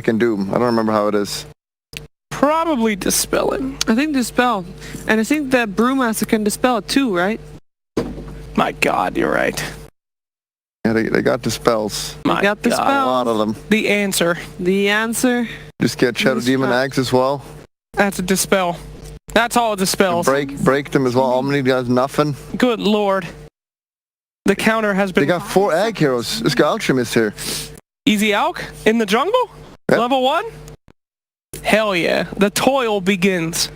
and Doom. I don't remember how it is. Probably Dispel it. I think Dispel. And I think that Brewmaster can Dispel it too, right? My God, you're right. Yeah, they got the spells. My got the God. spell. A lot of them. The answer. The answer. Just get Shadow Demon Eggs as well. That's a Dispel. That's all it dispels. Break them as well. Omni does nothing. Good Lord. The counter has been... They got 4 egg heroes. This guy Alchemist here. Easy Alk in the jungle? Yep. Level 1? Hell yeah. The toil begins.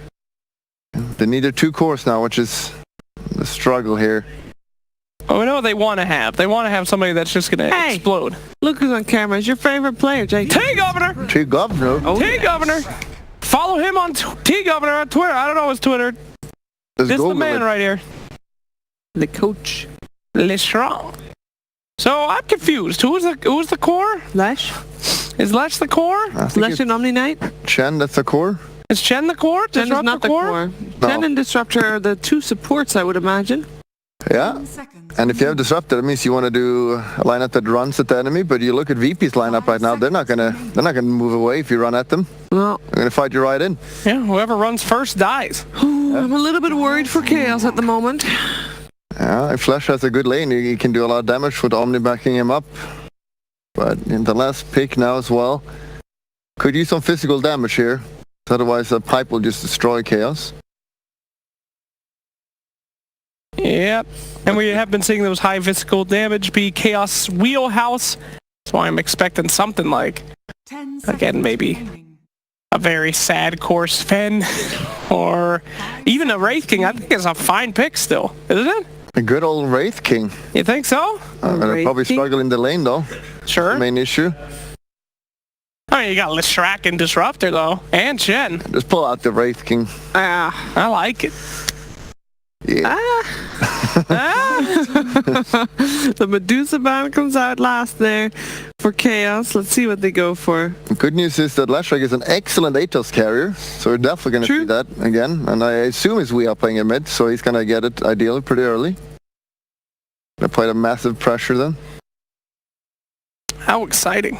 They need their 2 cores now, which is the struggle here. Oh, we know what they want to have. They want to have somebody that's just going to explode. Look who's on camera. It's your favorite player, Jake. T-Governor! T-Governor? Oh, T-Governor! Follow him on T-Governor on Twitter. I don't know his Twitter. This is the man right here. The coach. Le Strong. So I'm confused. Who's the core? Lesh? Is Lesh the core? Lesh and Omni Knight? Chen, that's the core? Is Chen the core? Chen is not the core. No. Chen and Disruptor are the 2 supports, I would imagine. Yeah. And if you have Disruptor, that means you want to do a lineup that runs at the enemy, but you look at VP's lineup right now, they're not gonna move away if you run at them. Well, They're gonna fight you right in. Yeah, whoever runs first dies. I'm a little bit worried for Chaos at the moment. Yeah, if Flash has a good lane, he can do a lot of damage with Omni backing him up. But in the last pick now as well, could use some physical damage here. Otherwise, a pipe will just destroy Chaos. Yep. And we have been seeing those high physical damage be Chaos wheelhouse. That's why I'm expecting something like, again, maybe a very sad Course Fen or even a Wraith King. I think it's a fine pick still, isn't it? A good old Wraith King. You think so? They're probably struggling in the lane though. Sure. The main issue. I mean, you got Leshrac and Disruptor though, and Chen. Just pull out the Wraith King. I like it. Yeah. The Medusa ban comes out last there for Chaos. Let's see what they go for. Good news is that Leshrac is an excellent Atos carrier, so we're definitely going to see that again. And I assume we are playing a mid, so he's going to get it ideally pretty early. Apply a massive pressure then. How exciting.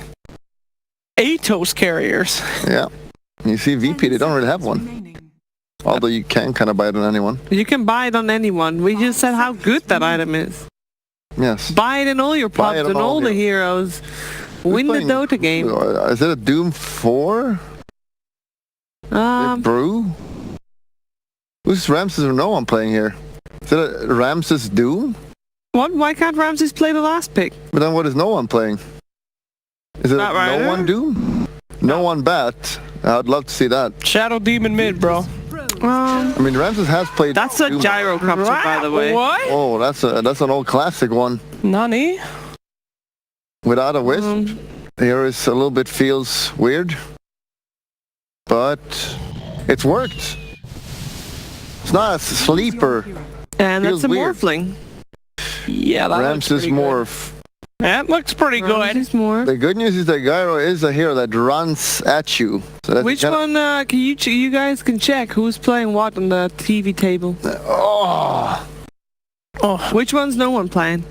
Atos carriers. Yeah. You see VP, they don't really have one. Although you can kind of buy it on anyone. You can buy it on anyone. We just said how good that item is. Yes. Buy it in all your pubs and all the heroes. Win the Dota game. Is it a Doom 4? Brew? Who's Ramses or no one playing here? Is it a Ramses Doom? What? Why can't Ramses play the last pick? But then what is no one playing? Is it no one Doom? No one Bat? I'd love to see that. Shadow Demon mid, bro. I mean, Ramses has played. That's a Doom. gyrocopter, by the way. What? Oh, that's an old classic one. Nani? Without a wisp, here is a little bit feels weird, but it's worked. It's not a sleeper. And feels that's a weird. Morphling. Yeah, that Ramses Morph. That looks pretty good. The good news is that Gyro is a hero that runs at you. So that's Which one can you guys can check who's playing what on the TV table? Which one's no one playing?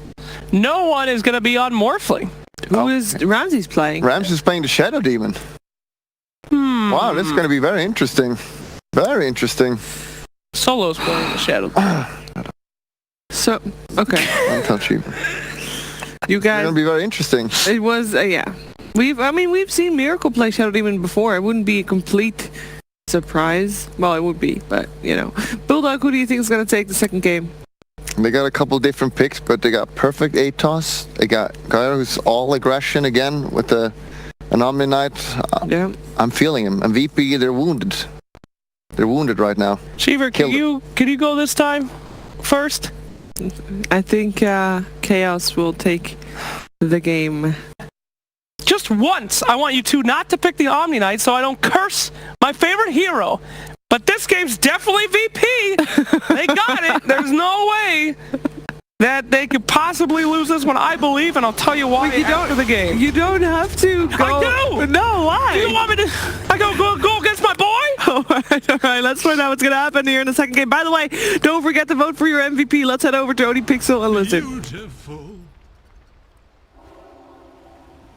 No one is going to be on Morphling. Who is Ramses playing? Ramses is playing the Shadow Demon. Wow, this is going to be very interesting. Very interesting. Solo's playing the Shadow Demon. So, okay. Untouchable. You guys... It's going to be very interesting. It was, yeah. We've seen Miracle play Shadow Demon before. It wouldn't be a complete surprise. Well, it would be, but, you know. Bulldog, who do you think is going to take the second game? They got a couple different picks, but they got perfect Atos. They got Gyro, who's all aggression again with an Omni Knight. Yeah. I'm feeling him. And VP, they're wounded. They're wounded right now. Cheever, can you go this time first? I think Chaos will take the game. Just once, I want you two not to pick the Omni Knight so I don't curse my favorite hero. But this game's definitely VP. They got it. There's no way that they could possibly lose this one, I believe, and I'll tell you why after the game. You don't have to go. I do! No, why? Do you want me to go against my boy? All right, let's find out what's going to happen here in the second game. By the way, don't forget to vote for your MVP. Let's head over to ODPixel and listen. Beautiful.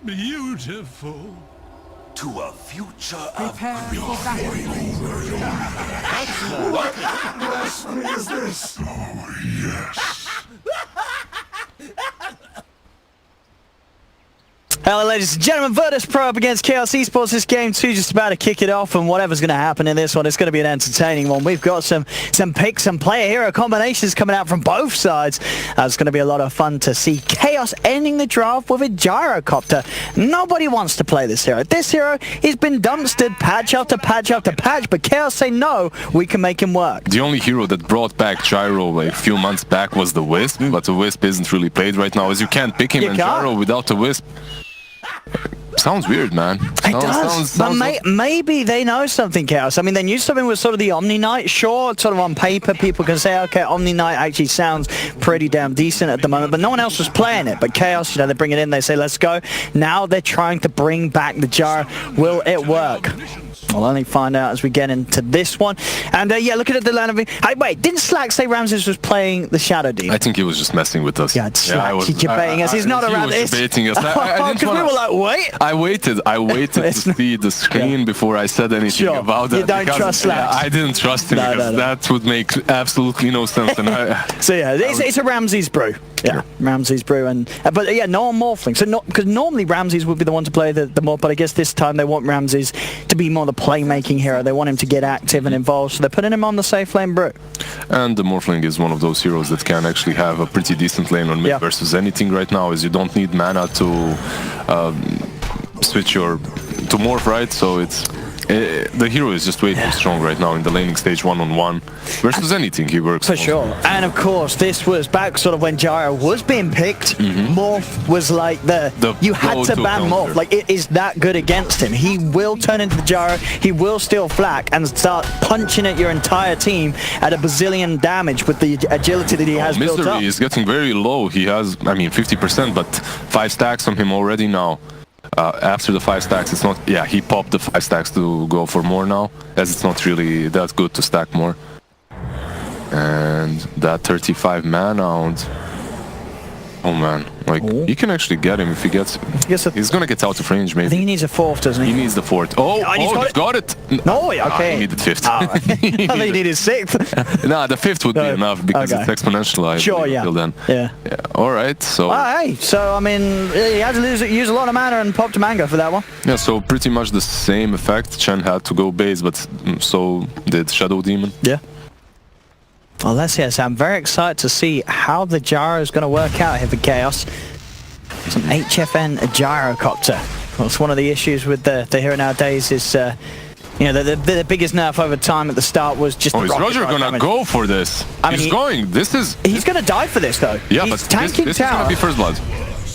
Beautiful. to a future Prepare for battle. What blasphemy is this? Oh, yes. Hello ladies and gentlemen, Virtus Pro up against Chaos Esports. This game 2 just about to kick it off, and whatever's going to happen in this one, it's going to be an entertaining one. We've got some picks and player hero combinations coming out from both sides. It's going to be a lot of fun to see Chaos ending the draft with a gyrocopter. Nobody wants to play this hero. This hero has been dumpstered patch after patch after patch, but Chaos say no, we can make him work. The only hero that brought back Gyro like a few months back was the Wisp, but the Wisp isn't really played right now, as you can't pick him and Gyro without the Wisp. Sounds weird, man. It does, but maybe they know something, Chaos. I mean, they knew something with sort of the Omni Knight. Sure, sort of on paper, people can say, okay, Omni Knight actually sounds pretty damn decent at the moment, but no one else was playing it. But Chaos, you know, they bring it in, they say, let's go. Now they're trying to bring back the Gyro. Will it work? We'll only find out as we get into this one. And yeah, looking at the line of it. Wait, didn't Slack say Ramses was playing the Shadow Demon? I think he was just messing with us. Yeah, Slack, he's baiting us. He's not around. He was baiting us. Because we were like, wait. I waited to see the screen before I said anything about that. You don't trust Slack. I didn't trust him because that would make absolutely no sense. And so yeah, it's a Ramses brew. Yeah, Ramses brew, and but yeah, no Morphling. So not because normally Ramses would be the one to play the morph, but I guess this time they want Ramses to be more the playmaking hero. They want him to get active and involved, so they're putting him on the safe lane brew. And the Morphling is one of those heroes that can actually have a pretty decent lane on mid versus anything right now, as you don't need mana to switch to morph, right? So it's the hero is just way too strong right now in the laning stage one-on-one versus anything he works for sure. And of course, this was back sort of when Gyro was being picked. Morph was like you had to ban Morph. Like, it is that good against him. He will turn into the Gyro, he will steal flak and start punching at your entire team at a bazillion damage with the agility that he has built up. Misery is getting very low. He has, I mean, 50%, but 5 stacks on him already now. After the 5 stacks, it's not... Yeah, he popped the 5 stacks to go for more now, as it's not really that good to stack more. And that 35 mana, oh man, like, he can actually get him if he gets... He's gonna get out of range, maybe. I think he needs a 4th, doesn't he? He needs the 4th. He got it! No, okay. He needed 5th. I think he needed 6th. Nah, the 5th would be enough, because it's exponential. Sure, yeah. Then. Yeah. Alright, so... Hey, so, I mean, he had to use a lot of mana and popped a mango for that one. Yeah, so pretty much the same effect. Chen had to go base, but so did Shadow Demon. Yeah. Well, let's hear. So I'm very excited to see how the Gyro is going to work out here for Chaos. Some HFN gyrocopter. Well, it's one of the issues with the hero nowadays is, you know, the biggest nerf over time at the start was just... Oh, is Roger going to go for this? I mean, he's going. He's going to die for this, though. Yeah, he's but tanking this is going to be first blood.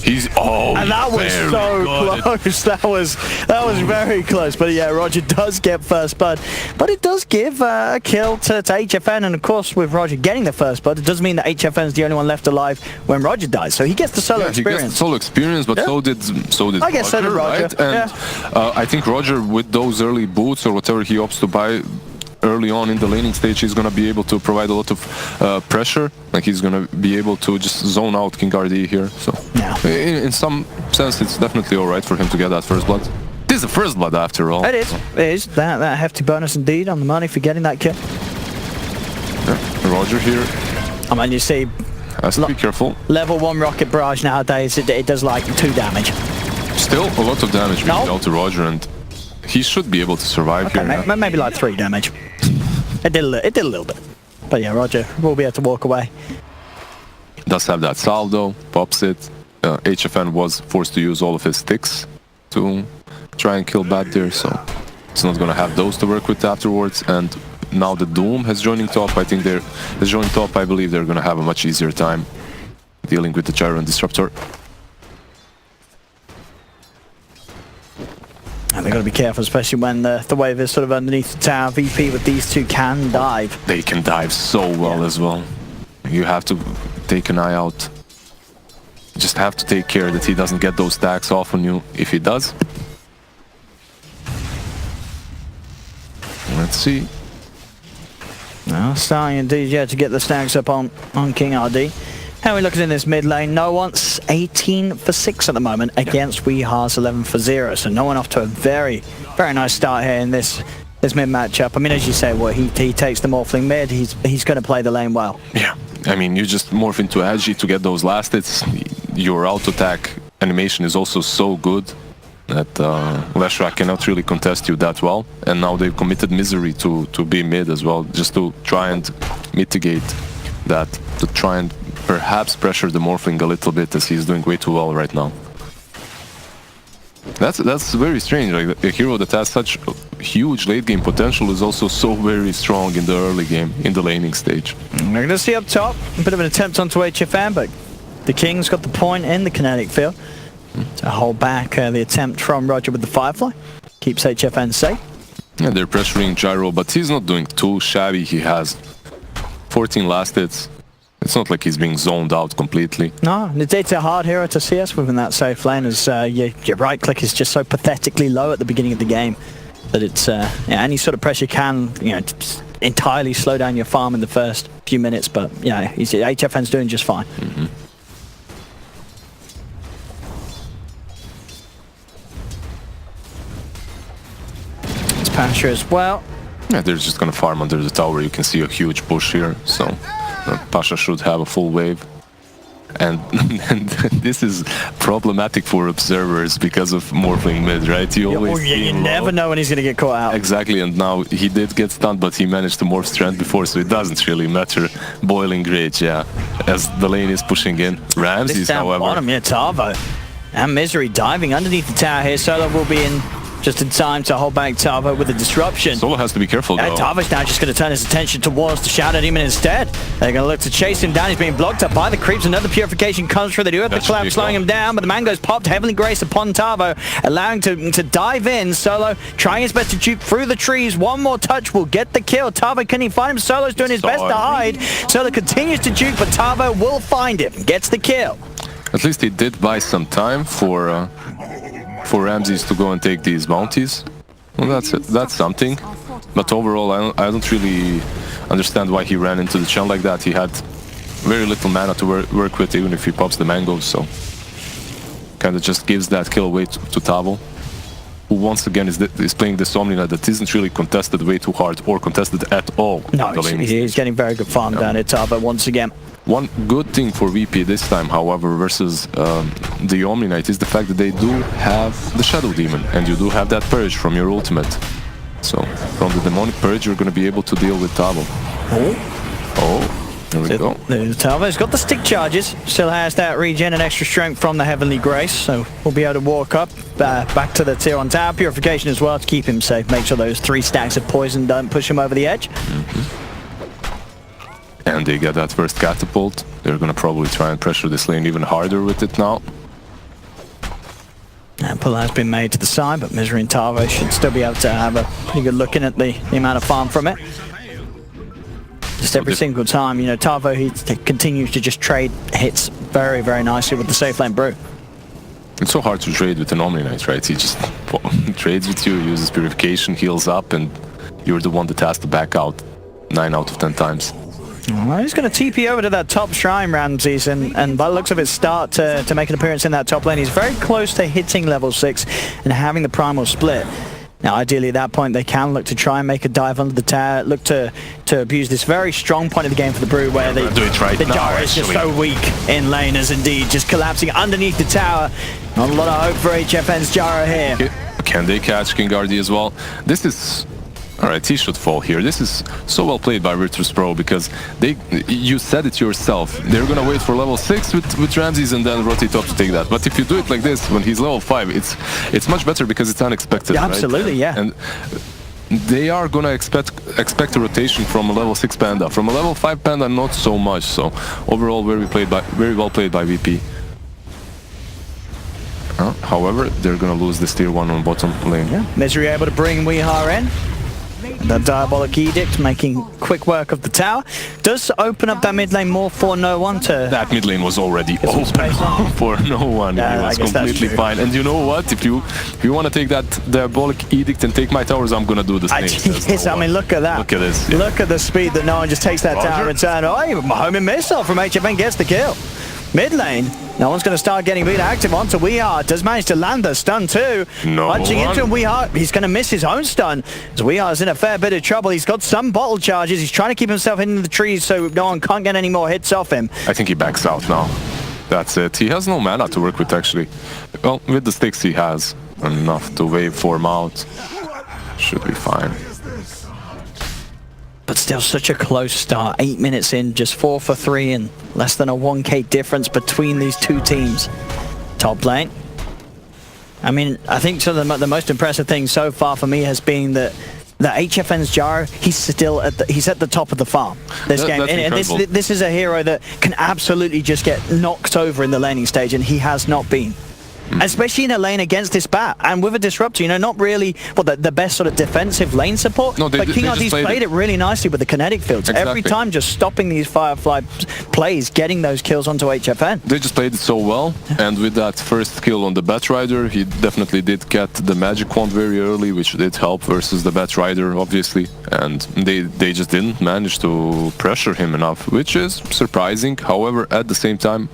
And that was so close. That was very close. But yeah, Roger does get first blood. But it does give a kill to HFN. And of course, with Roger getting the first blood, it does mean that HFN is the only one left alive when Roger dies. So he gets the solo experience. He gets the solo experience, but so did I guess so did Roger. Right? And I think Roger, with those early boots or whatever he opts to buy early on in the laning stage, he's going to be able to provide a lot of pressure. Like, he's going to be able to just zone out King RD here. So in some sense, it's definitely all right for him to get that first blood. This is the first blood after all. It is. It is. That hefty bonus indeed on the money for getting that kill. Yeah. Roger here. I mean, you see... Has to be careful. Level 1 rocket barrage nowadays, it does like 2 damage. Still a lot of damage being dealt to Roger, and he should be able to survive here. Maybe like 3 damage. It did a little bit. But yeah, Roger will be able to walk away. Does have that salvo, pops it. HFN was forced to use all of his sticks to try and kill Bad there, so it's not going to have those to work with afterwards. And now the Doom has joining top. I think has joined top. I believe they're going to have a much easier time dealing with the Gyro and Disruptor. And they've got to be careful, especially when the wave is sort of underneath the tower. VP with these two can dive. They can dive so well as well. You have to take an eye out. You just have to take care that he doesn't get those stacks off on you. If he does, let's see. Now starting indeed, to get the stacks up on King RD. How are we looking in this mid lane? No one's 18 for 6 at the moment against Weeha's 11 for 0. So no one off to a very, very nice start here in this mid matchup. I mean, as you say, well, he takes the morphling mid. He's going to play the lane well. Yeah, I mean, you just morph into Agi to get those last hits. Your auto attack animation is also so good that Leshrac cannot really contest you that well. And now they've committed Misery to be mid as well, just to try and mitigate that, to try and perhaps pressure the morphling a little bit, as he's doing way too well right now. That's very strange. Like, a hero that has such huge late game potential is also so very strong in the early game, in the laning stage. We're going to see up top a bit of an attempt onto HFN, but the King's got the point in the kinetic field to hold back the attempt from Roger with the Firefly. Keeps HFN safe. Yeah, they're pressuring Gyro, but he's not doing too shabby. He has 14 last hits. It's not like he's being zoned out completely. No, it's a hard hero to CS within that safe lane, as your right click is just so pathetically low at the beginning of the game that it's any sort of pressure can entirely slow down your farm in the first few minutes. But yeah, HFN's doing just fine. It's Pasha as well. Yeah, they're just gonna farm under the tower. You can see a huge push here, so Pasha should have a full wave. And this is problematic for observers because of morphling mid, right? You always you never know when he's going to get caught out. Exactly, and now he did get stunned, but he managed to morph strength before, so it doesn't really matter. Boiling Rage, yeah, as the lane is pushing in. Ramses, however... bottom, yeah, Tavo. And Misery diving underneath the tower here. Solo will be in just in time to hold back Tavo with a disruption. Solo has to be careful, though. Tavo's now just going to turn his attention towards the Shadow Demon instead. They're going to look to chase him down. He's being blocked up by the creeps. Another purification comes through. They do have the collapse slowing him down, but the Mango's popped. Heavenly Grace upon Tavo, allowing to dive in. Solo trying his best to juke through the trees. One more touch will get the kill. Tavo, can he find him? Solo's doing his best to hide. Solo continues to juke, but Tavo will find him. Gets the kill. At least he did buy some time for Ramses to go and take these bounties. Well, that's something. But overall, I don't really understand why he ran into the channel like that. He had very little mana to work with, even if he pops the mangoes, so kind of just gives that kill away to Tavo, who once again is playing this Omnina that isn't really contested way too hard or contested at all. No, he's getting very good farm down here, Tavo, once again. One good thing for VP this time, however, versus the Omni Knight is the fact that they do have the Shadow Demon, and you do have that Purge from your ultimate. So, from the Demonic Purge, you're going to be able to deal with Tavo. Oh, there we go. Tavo's got the stick charges, still has that regen and extra strength from the Heavenly Grace, so we'll be able to walk up back to the tier 1 tower. Purification as well to keep him safe, make sure those 3 stacks of poison don't push him over the edge. And they get that first catapult. They're gonna probably try and pressure this lane even harder with it now. And pull has been made to the side, but Misery and Tavo should still be able to have a pretty good look in at the amount of farm from it. Just every single time, Tavo, he continues to just trade hits very, very nicely with the safe lane brew. It's so hard to trade with an Omni Knight, right? He just trades with you, uses Purification, heals up, and you're the one that has to back out 9 out of 10 times. Well, he's going to TP over to that top shrine, Ramses, and by the looks of it, start to make an appearance in that top lane. He's very close to hitting level 6 and having the primal split. Now, ideally, at that point, they can look to try and make a dive under the tower, look to abuse this very strong point of the game for the Brew, where the Gyro is just so weak in lane, as indeed just collapsing underneath the tower. Not a lot of hope for HFN's Gyro here. Can they catch King Ardi as well? This is... Alright, he should fall here. This is so well played by Virtus Pro, because you said it yourself. They're gonna wait for level 6 with Ramses and then rotate up to take that. But if you do it like this, when he's level 5, it's much better because it's unexpected, right? Absolutely, yeah. And they are gonna expect a rotation from a level 6 Panda. From a level 5 Panda, not so much. So overall, very well played by VP. However, they're gonna lose this tier 1 on bottom lane. Yeah. Misery able to bring Weeha in. The Diabolic Edict making quick work of the tower. Does open up that mid lane more for no one to... That mid lane was already some open space on. for no one. Yeah, It I was guess that's completely true. fine. And you know what? If you want to take that Diabolic Edict and take my towers, I'm going to do the same. Yes, I mean, look at that. Look at this. Yeah. Look at the speed that no one just takes that tower and turn. Oh, homing missile from HFN gets the kill. Mid lane, no one's going to start getting really active onto Weehart. Does manage to land the stun too. No Punching one. into him, Weehart. He's going to miss his own stun. As Weehart's in a fair bit of trouble. He's got some bottle charges. He's trying to keep himself in the trees so no one can't get any more hits off him. I think he backs out now. That's it. He has no mana to work with, actually. Well, with the sticks he has enough to waveform out. Should be fine. But still such a close start. 8 minutes in, just 4 for 3 and less than a 1k difference between these two teams. Top lane. I mean, I think so the most impressive thing so far for me has been that HFN's Gyro, he's at the top of the farm this game. And this is a hero that can absolutely just get knocked over in the laning stage, and he has not been. Especially in a lane against this bat, and with a disruptor, you know, not really the best sort of defensive lane support, no, but King RD's played it really nicely with the kinetic fields. Exactly. Every time just stopping these Firefly plays, getting those kills onto HFN. They just played it so well, and with that first kill on the Batrider, he definitely did get the magic wand very early, which did help versus the Batrider, obviously, and they just didn't manage to pressure him enough, which is surprising. However, at the same time,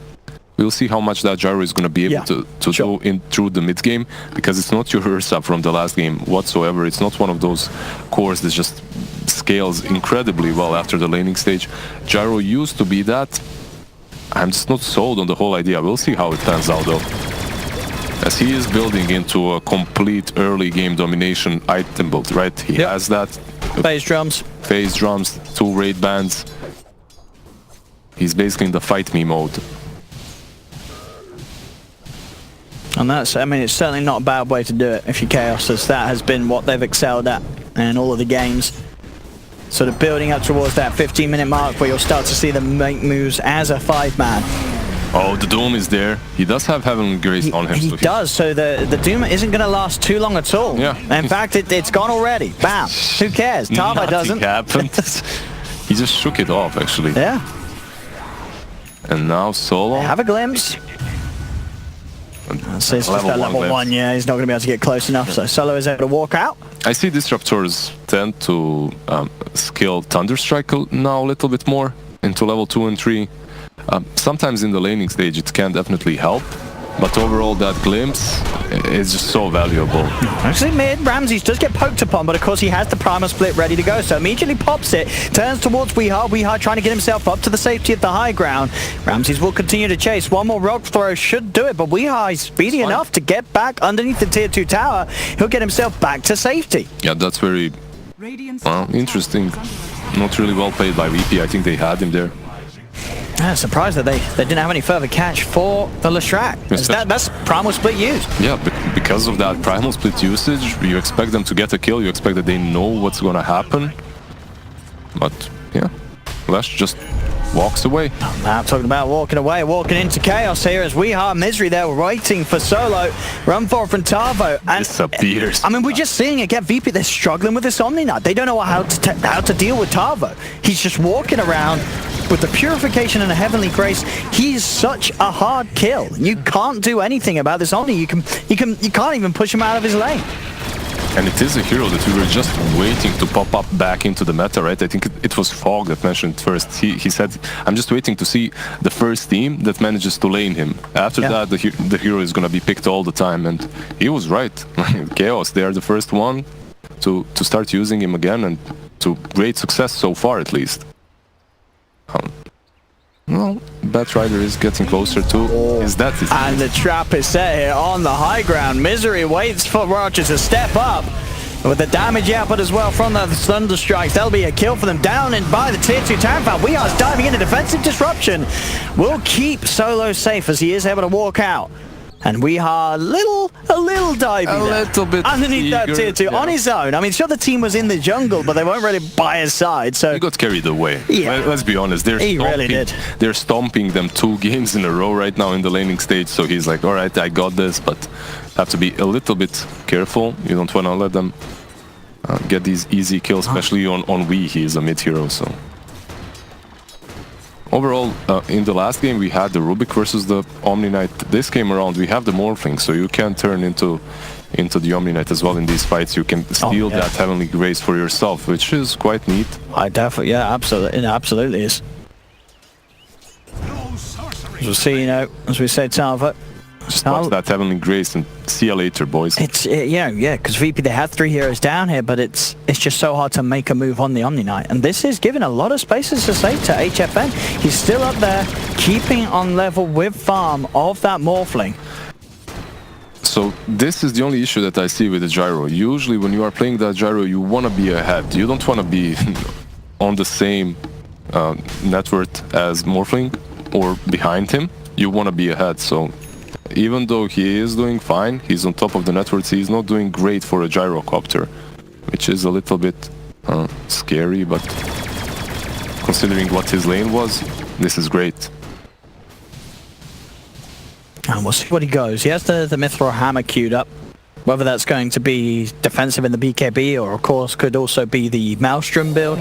we'll see how much that Gyro is going to be able to do through the mid game, because it's not your Ursa from the last game whatsoever. It's not one of those cores that just scales incredibly well after the laning stage. Gyro used to be that. I'm just not sold on the whole idea. We'll see how it pans out though, as he is building into a complete early game domination item build, right? He has that. Phase drums. Phase drums, 2 raid bands. He's basically in the fight me mode. And that's, I mean, it's certainly not a bad way to do it if you're Chaos, as that has been what they've excelled at in all of the games. Sort of building up towards that 15-minute mark where you'll start to see them make moves as a 5-man. Oh, the Doom is there. He does have Heavenly Grace on him. He does, so the Doom isn't going to last too long at all. Yeah. In fact, it's gone already. Bam. Who cares? Tava doesn't. Happened. He just shook it off, actually. Yeah. And now Solo. Have a glimpse. So it's just that level 1, yeah, he's not going to be able to get close enough, so Solo is able to walk out. I see Disruptors tend to skill Thunderstrike now a little bit more into level 2 and 3. Sometimes in the laning stage it can definitely help, but overall that glimpse is just so valuable. Actually, mid, Ramses does get poked upon, but of course he has the Primal Split ready to go, so immediately pops it, turns towards Weehart. Weehart trying to get himself up to the safety of the high ground. Ramses will continue to chase. One more rock throw should do it, but Weehart is speedy enough to get back underneath the tier 2 tower. He'll get himself back to safety. Yeah, that's very interesting. Not really well played by VP. I think they had him there. I'm surprised that they didn't have any further catch for the Leshrac. That's Primal Split used. Yeah, because of that Primal Split usage, you expect them to get a kill, you expect that they know what's going to happen. But, yeah, Lesh just walks away. I'm talking about walking away, walking into chaos here as Weehart Misery there waiting for Solo. Run forward from Tavo. And disappears. I mean, we're just seeing it get VP. They're struggling with this Omni Knight. They don't know how to deal with Tavo. He's just walking around with the Purification and a Heavenly Grace. He's such a hard kill. You can't do anything about this Omni. You can't even push him out of his lane. And it is a hero that we were just waiting to pop up back into the meta, right? I think it was Fog that mentioned first. He said, I'm just waiting to see the first team that manages to lane him. After that, the hero is going to be picked all the time. And he was right. Chaos, they are the first one to start using him again, and to great success so far, at least. Well, Batrider is getting closer too. And the trap is set here on the high ground. Misery waits for Roger to step up. With the damage output as well from the Thunder Strikes, that'll be a kill for them down and by the tier 2 tower fan. We are diving into defensive disruption. We'll keep Solo safe as he is able to walk out. And we are a little divey a little bit underneath that tier 2 on his own. I mean, sure, the team was in the jungle, but they weren't really by his side. So he got carried away. Yeah. Let's be honest. He really did. They're stomping them 2 games in a row right now in the laning stage. So he's like, all right, I got this, but have to be a little bit careful. You don't want to let them get these easy kills, especially on Wii. He is a mid hero, so. Overall, in the last game we had the Rubik versus the Omni Knight. This game around we have the Morphling, so you can turn into the Omni Knight as well in these fights. You can steal that Heavenly Grace for yourself, which is quite neat. I definitely, yeah, absolutely, it absolutely is. As we'll see, you know, as we say, Tava. Just watch that Heavenly Grace and see you later, boys. It's yeah, because VP, they had 3 heroes down here, but it's just so hard to make a move on the Omni Knight, and this is giving a lot of spaces to save to HFN. He's still up there, keeping on level with farm of that Morphling. So this is the only issue that I see with the gyro. Usually when you are playing that gyro, you want to be ahead. You don't want to be on the same net worth as Morphling or behind him. You want to be ahead. So even though he is doing fine, he's on top of the networks, he's not doing great for a gyrocopter, which is a little bit scary, but considering what his lane was, this is great. And we'll see what he goes. He has the Mithril Hammer queued up. Whether that's going to be defensive in the BKB or, of course, could also be the Maelstrom build.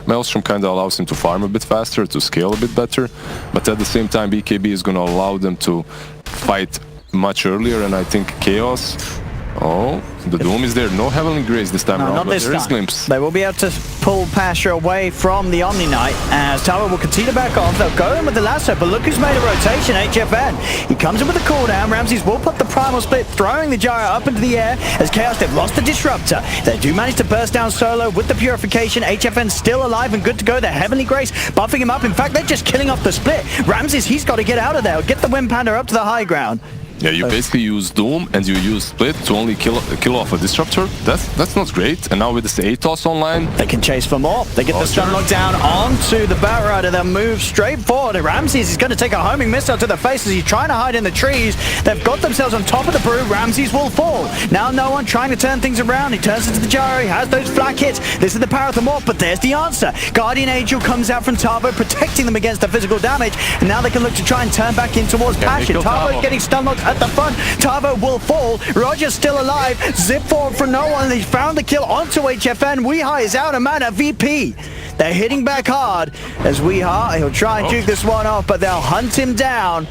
Maelstrom kind of allows him to farm a bit faster, to scale a bit better, but at the same time BKB is going to allow them to fight much earlier, and I think Chaos... Oh, the Doom is there. No Heavenly Grace this time around, not but this there is time. Glimpse. They will be able to pull Pasha away from the Omni Knight as Tara will continue to back off. They'll go in with the lasso, but look who's made a rotation, HFN. He comes in with a cooldown. Ramses will put the Primal Split, throwing the Gyro up into the air as Chaos, they've lost the Disruptor. They do manage to burst down solo with the Purification. HFN still alive and good to go. Their Heavenly Grace buffing him up. In fact, they're just killing off the Split. Ramses, he's got to get out of there. Get the Wind Panda up to the high ground. Yeah, you basically use Doom and you use Split to only kill off a Disruptor. That's not great. And now with this Atos online... They can chase for more. They get the stun lock down onto the Batrider. They'll move straight forward. Ramses is going to take a homing missile to the face as he's trying to hide in the trees. They've got themselves on top of the brew. Ramses will fall. Now no one trying to turn things around. He turns into the gyro. He has those flak hits. This is the power of the morph, but there's the answer. Guardian Angel comes out from Tavo, protecting them against the physical damage. And now they can look to try and turn back in towards Passion. Tavo getting stun locked at the front. Tavo will fall. Roger's still alive. Zip forward from no one. They found the kill onto HFN. Weeha is out of mana. VP. They're hitting back hard as Weeha, he'll try and juke this one off, but they'll hunt him down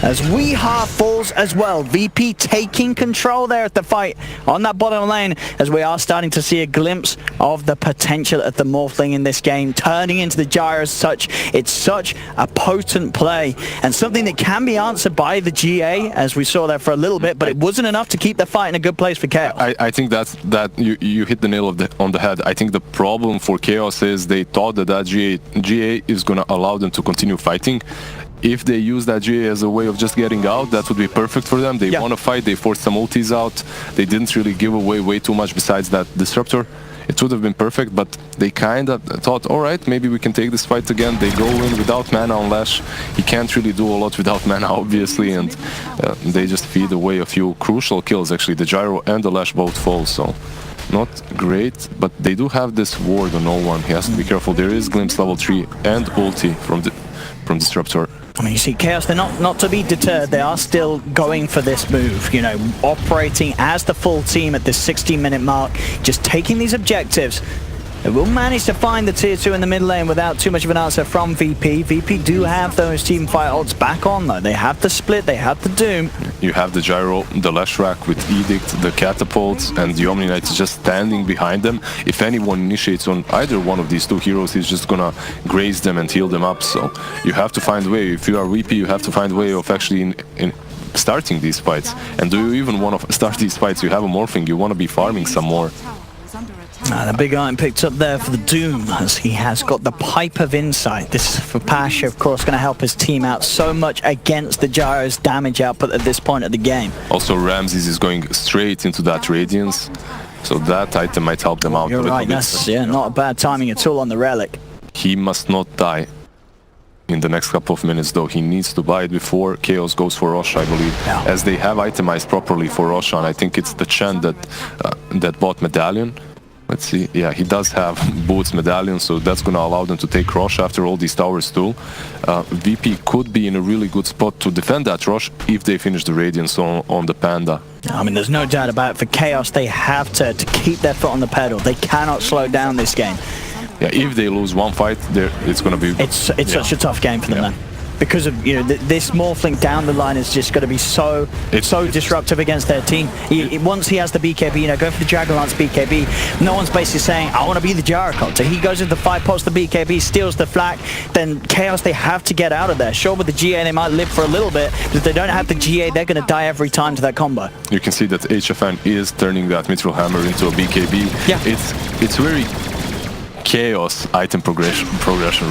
as Weeha falls as well. VP taking control there at the fight on that bottom lane as we are starting to see a glimpse of the potential of the Morphling in this game, turning into the Gyro as such. It's such a potent play and something that can be answered by the GA as we saw there for a little bit, but it wasn't enough to keep the fight in a good place for Chaos. I think that you hit the nail on the head. I think the problem for Chaos is they thought that GA is going to allow them to continue fighting. If they use that GA as a way of just getting out, that would be perfect for them. They want to fight, they forced some ultis out, they didn't really give away way too much besides that Disruptor. It would have been perfect, but they kind of thought, alright, maybe we can take this fight again. They go in without mana on Lash. He can't really do a lot without mana, obviously, and they just feed away a few crucial kills, actually. The Gyro and the Lash both fall, so not great, but they do have this ward on no one. He has to be careful. There is Glimpse level 3 and ulti from Disruptor. I mean, you see, Chaos, they're not to be deterred. They are still going for this move, you know, operating as the full team at this 16-minute mark, just taking these objectives. They will manage to find the tier 2 in the mid lane without too much of an answer from VP. VP do have those team fight ults back on, though. They have the Split, they have the Doom. You have the Gyro, the Lash Rack with Edict, the Catapults, and the Omni Knight is just standing behind them. If anyone initiates on either one of these two heroes, he's just gonna graze them and heal them up. So you have to find a way. If you are VP, you have to find a way of actually starting these fights. And do you even want to start these fights? You have a Morphing, you want to be farming some more. The big iron picked up there for the Doom as he has got the Pipe of Insight. This is for Pasha, of course, going to help his team out so much against the Gyro's damage output at this point of the game. Also, Ramses is going straight into that Radiance, so that item might help them out. You're right, that's not a bad timing at all on the Relic. He must not die in the next couple of minutes, though. He needs to buy it before Chaos goes for Rosh, I believe, as they have itemized properly for Rosh, and I think it's the Chen that bought Medallion. Let's see, yeah, he does have Boots Medallion, so that's going to allow them to take Rosh after all these towers too. VP could be in a really good spot to defend that Rosh if they finish the Radiance on the Panda. I mean, there's no doubt about it. For Chaos, they have to keep their foot on the pedal. They cannot slow down this game. Yeah, if they lose one fight, it's going to be... It's such a tough game for them then. Because of, you know, this Morphling down the line is just going to be so disruptive against their team. Once he has the BKB, you know, go for the Dragonlance BKB. No one's basically saying, I want to be the Gyrocopter. He goes into the fight, pops the BKB, steals the flak. Then Chaos, they have to get out of there. Sure, with the GA, they might live for a little bit, but if they don't have the GA, they're going to die every time to that combo. You can see that HFN is turning that Mithril Hammer into a BKB. Yeah. It's very Chaos item progression,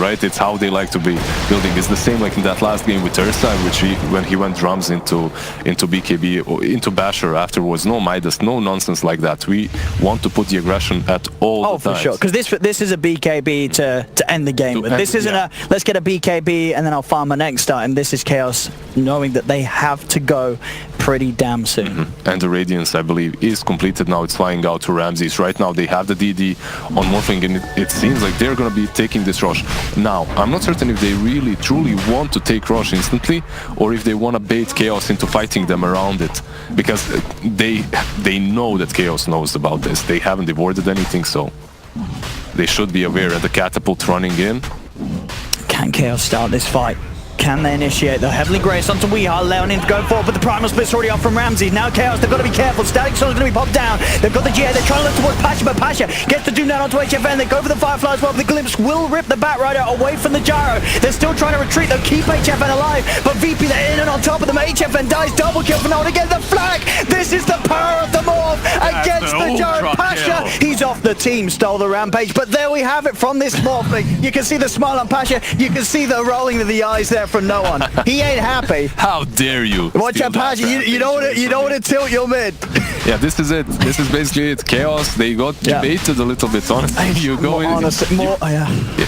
right? It's how they like to be building. It's the same like in that last game with Ursa, which when he went drums into BKB or into Basher afterwards. No Midas, no nonsense like that. We want to put the aggression at all the times. For sure, because this is a BKB to end the game with. This isn't a let's get a BKB and then I'll farm my next start. And this is Chaos knowing that they have to go pretty damn soon. And the Radiance, I believe, is completed now. It's flying out to Ramses. Right now they have the DD on Morphling, and it seems like they're going to be taking this rush. Now, I'm not certain if they really truly want to take rush instantly or if they want to bait Chaos into fighting them around it, because they know that Chaos knows about this. They haven't avoided anything, so they should be aware of the catapult running in. Can Chaos start this fight? Can they initiate the Heavenly Grace onto Weehar? Leonin to go forward, but the Primal Split's already off from Ramsey. Now Chaos, they've got to be careful. Static Storm's going to be popped down. They've got the GA, they're trying to look towards Pasha, but Pasha gets the Doom down onto HFN. They go for the Firefly as well, but the Glimpse will rip the Batrider away from the Gyro. They're still trying to retreat, they'll keep HFN alive, but VP, they're in and on top of them. HFN dies, double kill for Nolan again. The flag! This is the power of the Morph against the Gyro. Pasha, he's off the team, stole the Rampage, but there we have it from this Morphling. You can see the smile on Pasha, you can see the rolling of the eyes there from no one. He ain't happy. How dare you? Watch out, Pasha. You don't want to tilt your mid. Yeah, this is it. This is basically it. Chaos. They got debated a little bit. Honestly, you go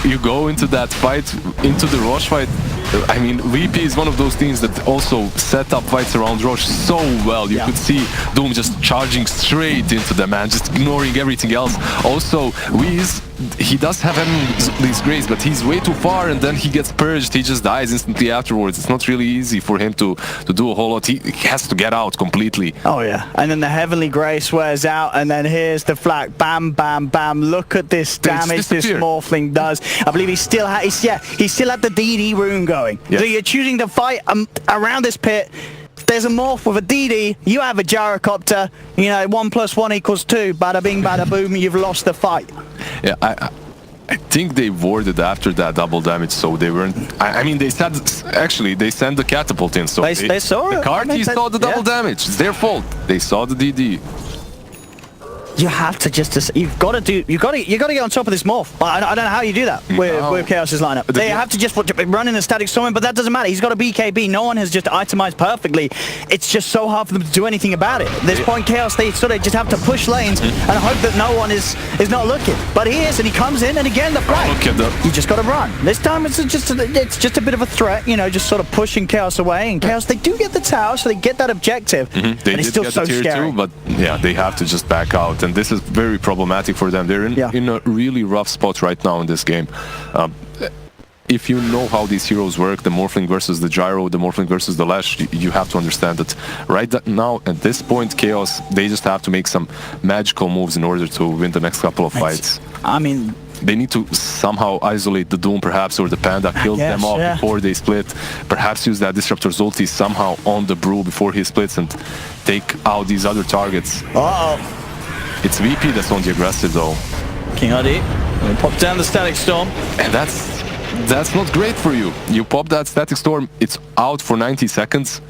you go into that fight, into the Roche fight. I mean, VP is one of those teams that also set up fights around Roche so well. You could see Doom just charging straight into the man, just ignoring everything else. Also, Weez, he does have Emily's Grace, but he's way too far, and then he gets purged. He just dies instantly afterwards. It's not really easy for him to do a whole lot. He has to get out completely. Oh yeah, and then the Heavenly Grace wears out, and then here's the flak. Bam, bam, bam. Look at this damage this Morphling does. I believe he still had the DD rune going. Yeah. So you're choosing to fight around this pit. There's a Morph with a DD, you have a Gyrocopter, you know, 1 + 1 = 2, bada bing, bada boom, you've lost the fight. Yeah, I think they warded after that double damage, so they weren't... I mean, they sent the catapult in, so they saw it. The Carty saw the double damage. It's their fault. They saw the DD. You have to you've got to get on top of this Morph. I don't know how you do that with Chaos's lineup. They have to just run in a Static Storm, but that doesn't matter. He's got a BKB. No one has just itemized perfectly. It's just so hard for them to do anything about it. At this point, Chaos, they sort of just have to push lanes and hope that no one is not looking. But he is, and he comes in, and again the flag. You just got to run. This time it's just a bit of a threat, you know, just sort of pushing Chaos away. And Chaos, they do get the tower, so they get that objective. They but it's still so scary. 2, but yeah, they have to just back out. And this is very problematic for them. They're in a really rough spot right now in this game. If you know how these heroes work, the Morphling versus the Gyro, the Morphling versus the Lash, you have to understand that right now, at this point, Chaos, they just have to make some magical moves in order to win the next couple of fights. I mean... They need to somehow isolate the Doom, perhaps, or the Panda, kill them off before they split. Perhaps use that Disruptor's ulti somehow on the Brew before he splits and take out these other targets. It's VP that's on the aggressive though. King ID, pop down the Static Storm. And that's not great for you. You pop that Static Storm, it's out for 90 seconds.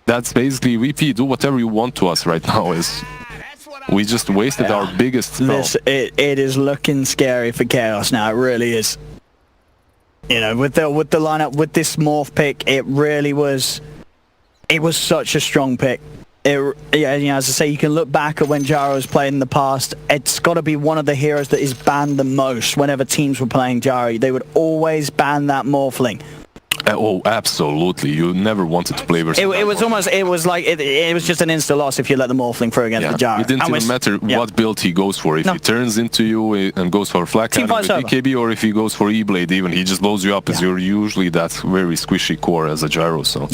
That's basically VP, do whatever you want to us right now. We just wasted our biggest spell. It is looking scary for Chaos now, it really is. You know, with the lineup, with this Morph pick, it was such a strong pick. You know, as I say, you can look back at when Gyro's played in the past. It's got to be one of the heroes that is banned the most whenever teams were playing Gyro. They would always ban that Morphling. Oh, absolutely. You never wanted to play versus it was just an insta loss if you let the Morphling through against the Gyro. It didn't even matter what build he goes for. If he turns into you and goes for Flak Cannon with BKB, or if he goes for E-Blade even, he just blows you up as you're usually that very squishy core as a Gyro. So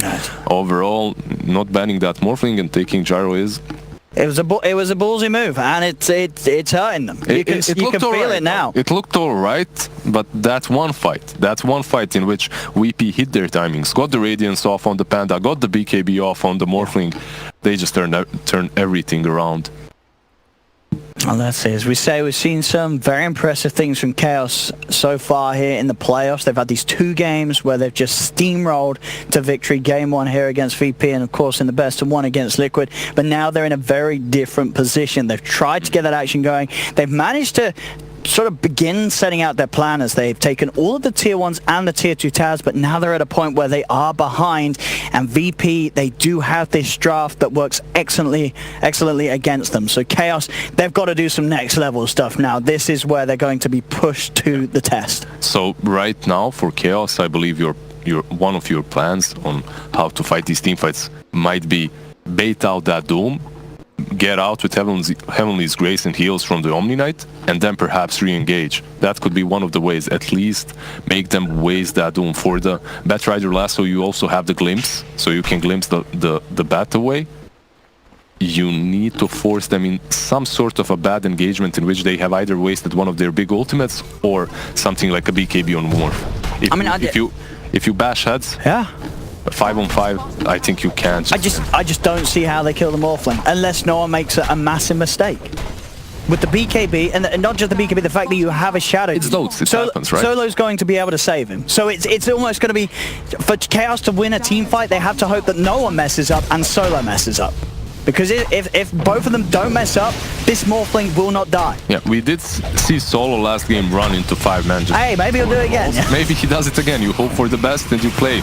overall, not banning that Morphling and taking Gyro is It was a ballsy move, and it's hurting them. You can feel it now. It looked all right, but that's one fight in which VP hit their timings, got the Radiance off on the Panda, got the BKB off on the Morphling. They just turned everything around. Well, that's it. As we say, we've seen some very impressive things from Chaos so far here in the playoffs. They've had these 2 games where they've just steamrolled to victory. Game 1 here against VP, and of course in the best of 1 against Liquid. But now they're in a very different position. They've tried to get that action going. They've managed to sort of begin setting out their plan as they've taken all of the tier 1s and the tier 2 towers, but now they're at a point where they are behind, and VP, they do have this draft that works excellently against them. So Chaos, they've got to do some next level stuff now. This is where they're going to be pushed to the test. So right now for Chaos, I believe your one of your plans on how to fight these team fights might be bait out that Doom, get out with Heavenly's Grace and heals from the Omni Knight, and then perhaps re-engage. That could be one of the ways, at least make them waste that Doom. For the Batrider Lasso, you also have the Glimpse, so you can glimpse the Bat away. You need to force them in some sort of a bad engagement in which they have either wasted one of their big ultimates or something like a BKB on Morph. If you bash heads, yeah, 5-on-5, I think you can't. I just don't see how they kill the Morphling unless no one makes a massive mistake. With the BKB, and not just the BKB, the fact that you have a Shadow. It's those, it happens, right? Solo's going to be able to save him. So it's almost going to be, for Chaos to win a team fight, they have to hope that no one messes up and Solo messes up. Because if both of them don't mess up, this Morphling will not die. Yeah, we did see Solo last game run into 5-man. Hey, maybe he'll do it again. Maybe he does it again. You hope for the best and you play.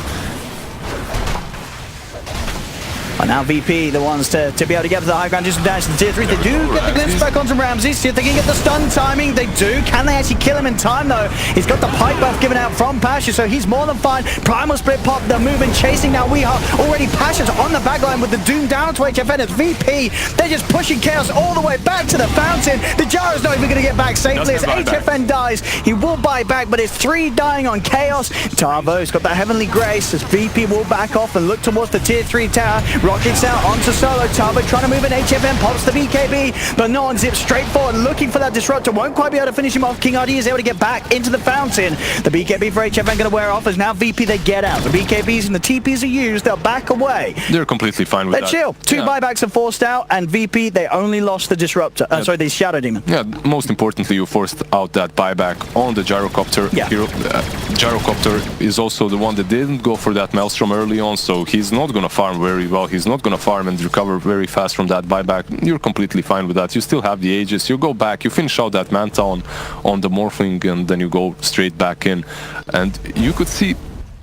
And now VP, the ones to be able to get to the high ground, just dash to the tier 3. They do get the glimpse back onto Ramsey. See if they can get the stun timing. They do. Can they actually kill him in time, though? He's got the pipe buff given out from Pasha, so he's more than fine. Primal Split pop, the movement chasing now. We are already Pasha's on the back line with the Doom down to HFN. It's VP. They're just pushing Chaos all the way back to the fountain. The Gyro's not even going to get back safely as HFN dies. He will buy back, but it's 3 dying on Chaos. Tavo's got that Heavenly Grace as VP will back off and look towards the tier 3 tower. Rockets out onto Solo. Tavo trying to move in. HFN pops the BKB, but no one zips straight forward looking for that disruptor. Won't quite be able to finish him off. King RD is able to get back into the fountain. The BKB for HFN going to wear off as now VP they get out. The BKBs and the TPs are used. They'll back away. They're completely fine with that. They're chill. 2 buybacks are forced out, and VP they only lost the disruptor. Sorry, the Shadow Demon. Yeah, most importantly, you forced out that buyback on the Gyrocopter. Yeah. Gyrocopter is also the one that didn't go for that Maelstrom early on, so he's not going to farm very well. He's not going to farm and recover very fast from that buyback. You're completely fine with that. You still have the Aegis. You go back, you finish out that Manta on the Morphling, and then you go straight back in. And you could see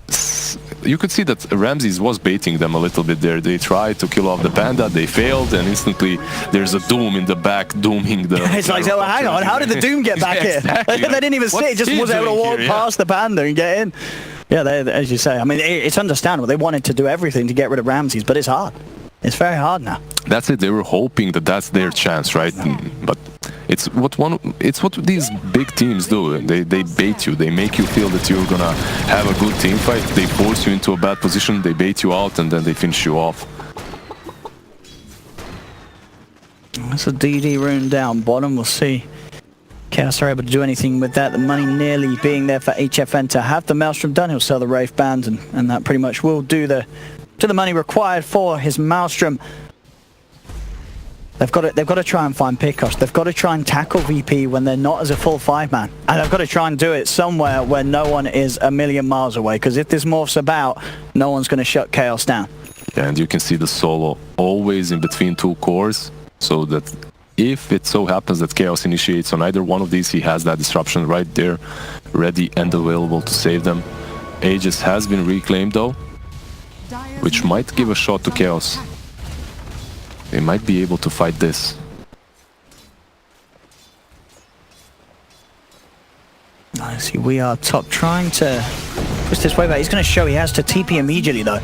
that Ramses was baiting them a little bit there. They tried to kill off the Panda, they failed, and instantly there's a Doom in the back dooming the... It's like, so hang on, how did the Doom get back here? Exactly. They didn't even see it, just was able to walk past the Panda and get in. Yeah, as you say, I mean, it's understandable. They wanted to do everything to get rid of Ramses, but it's hard. It's very hard now. That's it. They were hoping that that's their chance, right? But it's what these big teams do. They bait you. They make you feel that you're gonna have a good team fight. They force you into a bad position. They bait you out, and then they finish you off. That's a DD rune down bottom. We'll see. Chaos are able to do anything with that. The money nearly being there for HFN to have the Maelstrom done. He'll sell the Wraith Band, and that pretty much will do the money required for his Maelstrom. They've got to try and find Pickosh. They've got to try and tackle VP when they're not as a full 5-man. And they've got to try and do it somewhere where no one is a million miles away. Because if this morphs about, no one's going to shut Chaos down. Yeah, and you can see the Solo always in between 2 cores, so that if it so happens that Chaos initiates on either one of these, he has that disruption right there, ready and available to save them. Aegis has been reclaimed though, which might give a shot to Chaos. They might be able to fight this. I see. We are top trying to push this way back. He's going to show he has to TP immediately though,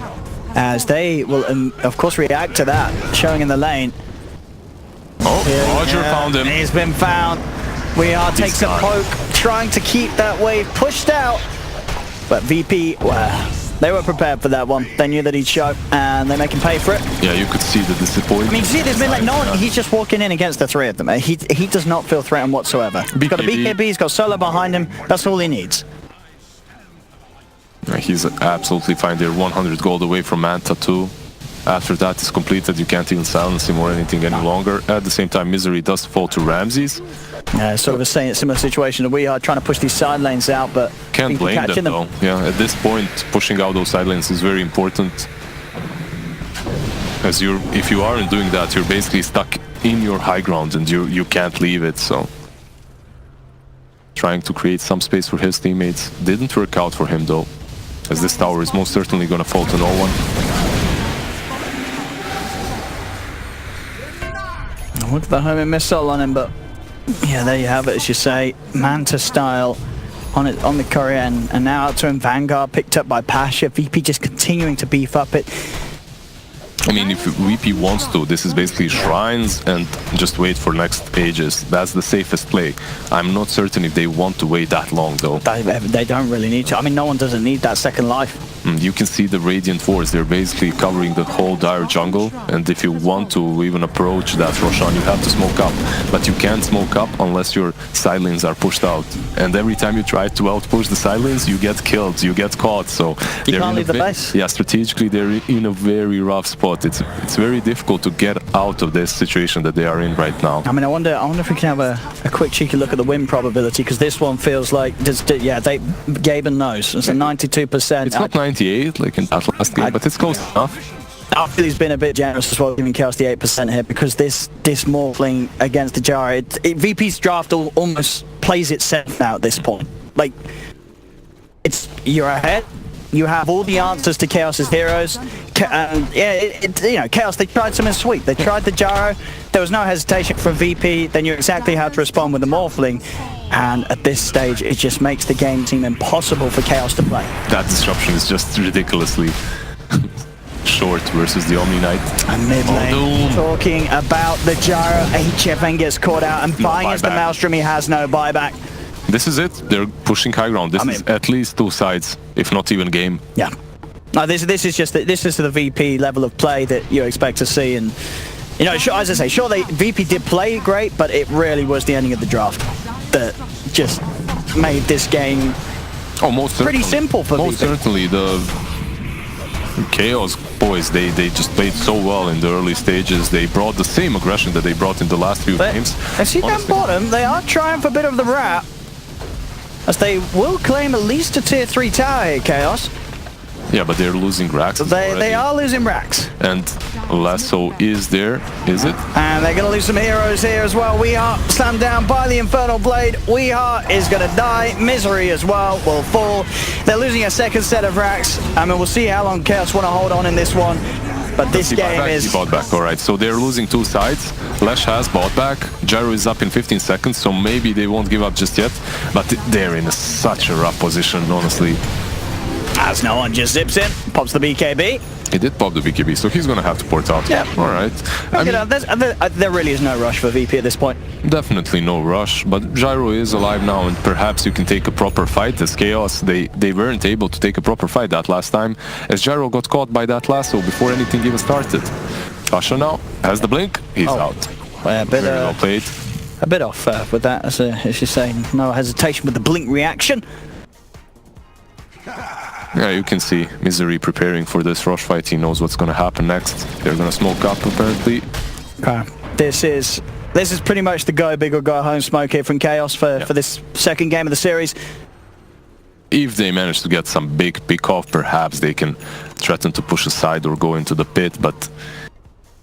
as they will of course react to that, showing in the lane. Oh, Roger found him. He's been found. We are takes a poke, trying to keep that wave pushed out. But VP, well, They were prepared for that one. They knew that he'd show, and they make him pay for it. Yeah, you could see the disappointment. I mean, see, there's been like no one. He's just walking in against the three of them. He does not feel threatened whatsoever. He's got a BKB. He's got solo behind him. That's all he needs. He's absolutely fine. They're 100 gold away from Manta too. After that is completed, you can't even silence him or anything any longer. At the same time, Misery does fall to Ramses. Yeah, sort of a similar situation that we are trying to push these side lanes out, but can't blame them though. Yeah, at this point, pushing out those side lanes is very important. As if you aren't doing that, you're basically stuck in your high ground and you can't leave it. So trying to create some space for his teammates didn't work out for him though, as this tower is most certainly going to fall to no one. I wanted the homing missile on him, but yeah, there you have it, as you say, Manta style on the courier, and now out to him, Vanguard picked up by Pasha. VP just continuing to beef up it. I mean, if VP wants to, this is basically shrines and just wait for next Aegis. That's the safest play. I'm not certain if they want to wait that long though. They don't really need to. I mean, no one doesn't need that second life. You can see the Radiant Force. They're basically covering the whole dire jungle, and if you want to even approach that Roshan, you have to smoke up. But you can't smoke up unless your side lanes are pushed out. And every time you try to outpush the side lanes, you get killed, you get caught. So you can't leave the base. Yeah, strategically they're in a very rough spot. It's very difficult to get out of this situation that they are in right now. I mean, I wonder if we can have a quick cheeky look at the win probability, because this one feels like Gaben knows. It's a 92%. It's not 98 like in that last game, but it's close enough. I feel he's been a bit generous as well, giving Chaos the 8% here, because this Morphling against the Jara, VP's draft almost plays itself now at this point. Like, you're ahead. You have all the answers to Chaos's heroes. Chaos, they tried something sweet. They tried the Gyro. There was no hesitation from VP. They knew exactly how to respond with the Morphling. And at this stage, it just makes the game seem impossible for Chaos to play. That disruption is just ridiculously short versus the Omni Knight. And mid lane, talking about the Gyro. HFN gets caught out, and buying as the Maelstrom, he has no buyback. This is it. They're pushing high ground. This is at least two sides, if not even game. Yeah. No, this is just the VP level of play that you expect to see, and you know, as I say, sure, VP did play great, but it really was the ending of the draft that just made this game pretty simple for VP. Most certainly, the Chaos boys, they just played so well in the early stages. They brought the same aggression that they brought in the last few games. I see down bottom, they are trying for a bit of the rat, as they will claim at least a tier 3 tower here, Chaos. Yeah, but they're losing racks. They are losing racks. And Lasso is there, is it? And they're going to lose some heroes here as well. Weeheart slammed down by the Infernal Blade. Weeheart is going to die. Misery as well will fall. They're losing a second set of racks. I mean, we'll see how long Chaos want to hold on in this one. But this game is... He bought back, alright. So they're losing two sides. Lesh has bought back. Gyro is up in 15 seconds, so maybe they won't give up just yet. But they're in such a rough position, honestly. As no one just zips in, pops the BKB. He did pop the BKB, so he's going to have to port out. Yeah. Alright. There really is no rush for VP at this point. Definitely no rush, but Gyro is alive now, and perhaps you can take a proper fight. As Chaos, they weren't able to take a proper fight that last time, as Gyro got caught by that lasso before anything even started. Pasha now has the blink, he's out. Well, Very well played. A bit off with that, as you're saying. No hesitation with the blink reaction. Yeah, you can see Misery preparing for this rush fight. He knows what's going to happen next. They're going to smoke up, apparently. This is pretty much the go big or go home smoke here from Chaos for this second game of the series. If they manage to get some big pick off, perhaps they can threaten to push aside or go into the pit, but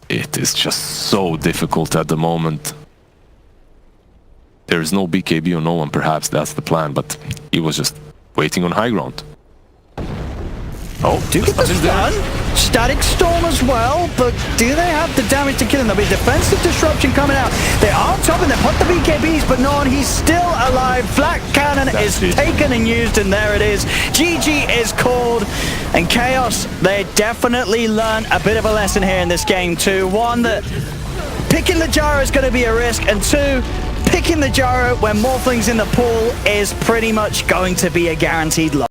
it is just so difficult at the moment. There is no BKB on no one, perhaps that's the plan, but he was just waiting on high ground. Oh, do get the stun. Static Storm as well, but do they have the damage to kill him? There'll be defensive disruption coming out. They are top and they put the BKBs, but no one, he's still alive. Flat Cannon is taken and used, and there it is. GG is called, and Chaos, they definitely learned a bit of a lesson here in this game too. One, that picking the Gyro is going to be a risk, and two, picking the Gyro when Morphling's in the pool is pretty much going to be a guaranteed loss.